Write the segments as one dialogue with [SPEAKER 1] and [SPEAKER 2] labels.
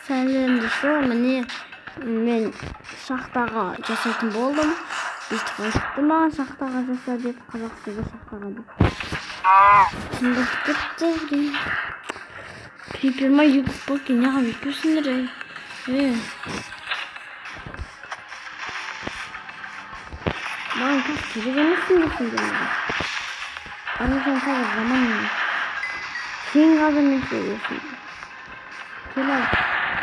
[SPEAKER 1] сәлемдесі міне мен шахтаға жасайтын болдым. Бүйтіп айтты маған шахтаға жаса деп, қазақ тілі шахтаға деп. Сындық кетті. Creeper ма YouTube болып неғып өйтпесіңдер маған тас керек емессің десіңдер маған. Армысың қазір жаман емес. Сен қазір мен сөйлесің. Келіп,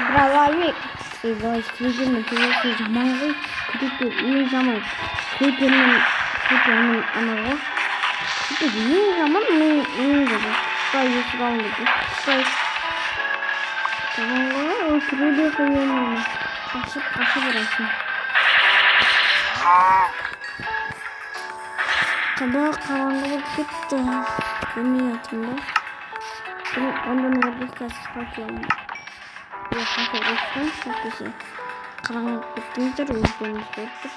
[SPEAKER 1] бравалик. Давай Creeperмен сөйлесің жаман ғой. Creeper ең жаман. Creeperмен ана ғой. Creeper ең жаман мен деді. Спай есіп алынды. Спай. Жаман ғой, өлтіруде қойын оны. Қашып ұрасың. Қабақ қараңғы болып кетті. Білмей атымда. Онда нәбіз кәсіп қақылым. Қақыл қақылым, қақылсы. Қараңғы кеттіңіздер, өздеріңіз көріп тұрсыз.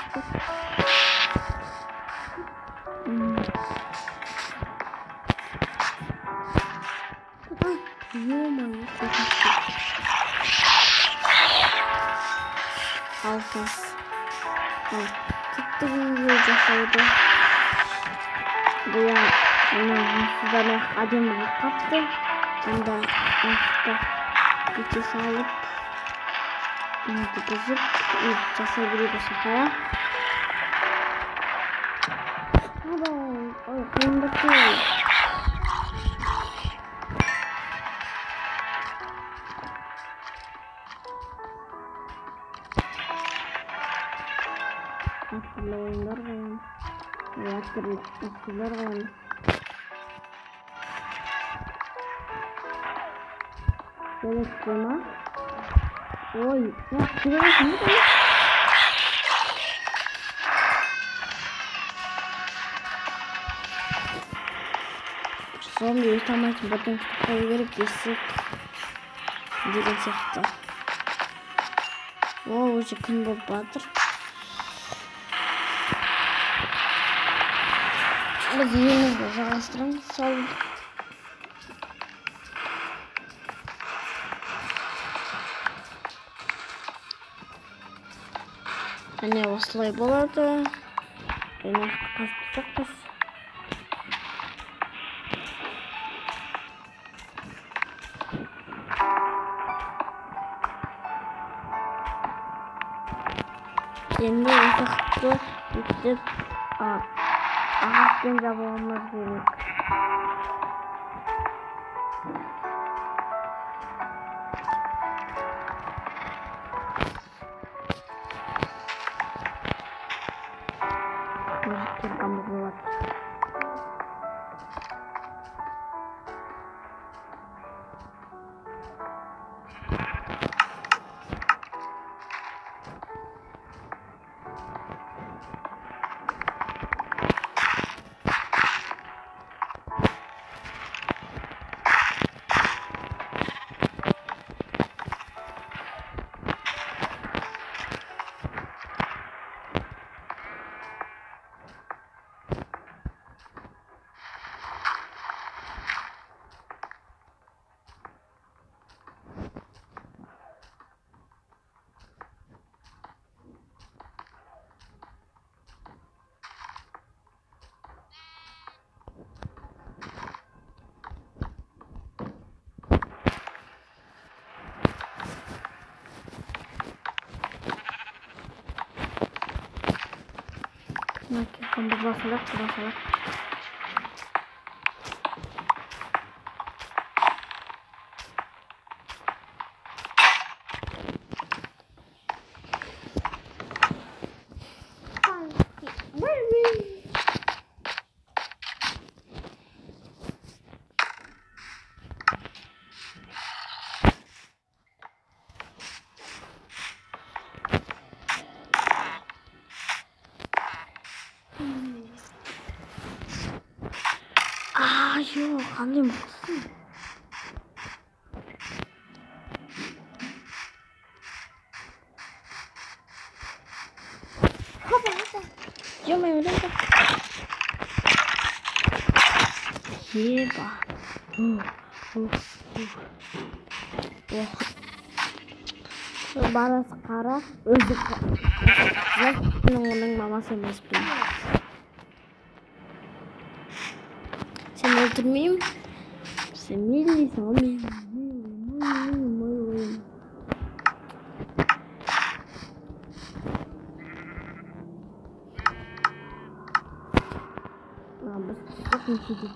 [SPEAKER 1] Ё-моё, қорқынышты. Алқас. Кеттігіңізге жасауды. Бұя, сіздер әдемі қапты. Онда уақытта бете салып, үнді бұзып, жасай береді шақая. Қиындық değil. Akıllı oyunlar koyalım. Akıllar koyalım. Şöyle çıkma. Oy. Şuraya şimdi de. Zombi tamam bakın kafayı verip geçsek. Деген сияқты. О, уже күн болып жатыр. Біз үйімізді жалғастырамыз. Сол. Әне осылай болады. Әне қастықпыз. Енді осақты үйтіп ағашпен жабуымыз керек. Музыктер қамы болады. Oke, kembali masalah. Yok, annem olsun. Hadi. Yama öyle de. Yeba. Барасы қара, өзі қызыл, мен оның мамасы емеспін. Сен өлтірмеймін? Сен мейлісің, ол мой ойым. Біз түсіп нешеде.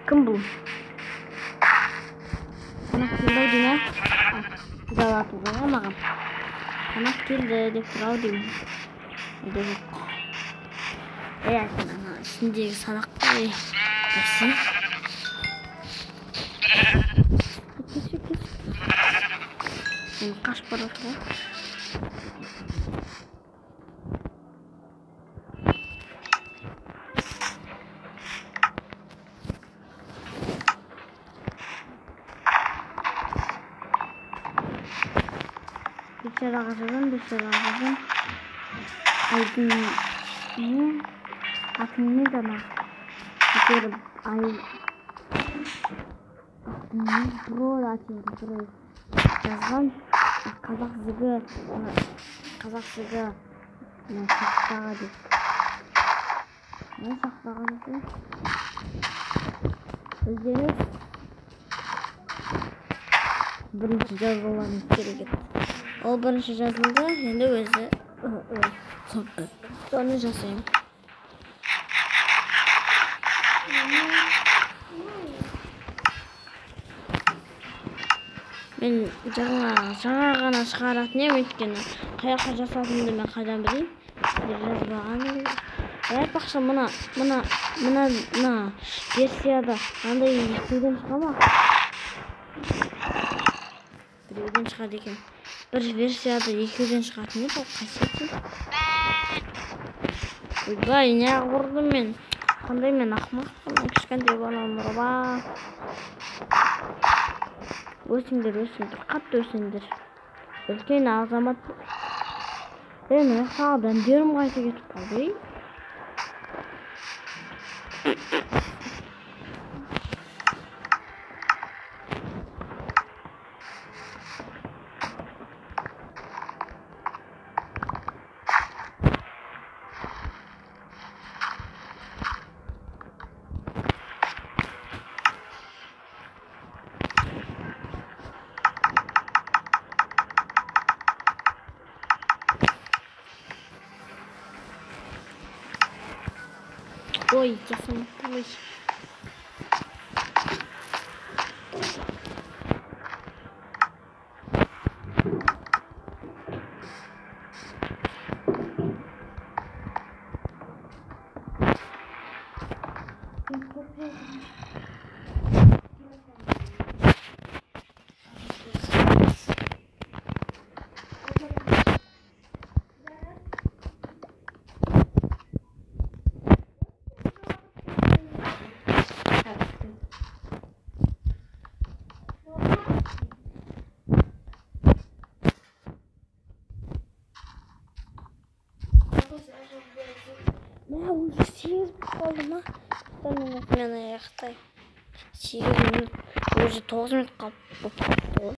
[SPEAKER 1] Кім бұл? Қанақ келді дейін, жалату ғой маған. Қанақ келді деп тұрау дейін. Өйде жоқ. Әйәсін ана ішіндегі садақ қой. Нәрсе? Кеш. Мен қашып бара жатыр ғой. Бешараға жазам. Айдың атын не дана? Әтеріп Брой жазған қазақ зігі сақтаға деп. Не сақтаға деп? Өздеріңіз бірінші жазылуыңыз керек еді. Ол бірінші жазылды, енді өзі соны жасаймын. Мен жаңа ғана шығаратын ем, өйткені қаяққа жасатынымды мен қайдан білейін? Жазбаған ем. Айтпақшы, мына версияда андай екеуден шыға ма? Біреуден шығады екен. Бір версияда екеуден шығатын еді, ол қайсы? Ойбай, не ұрдым мен? Қандай мен ақымақпын, кішкентай балам ұрба. Өсіңдер, қатты өсіңдер. Үлкен азамат. Мен сағадан дерім қайта кетіп қалды. Ой, жасам, ой. Уже 8 қалды ма? Мен аяқтай 8 минут, уже 9 минут қалып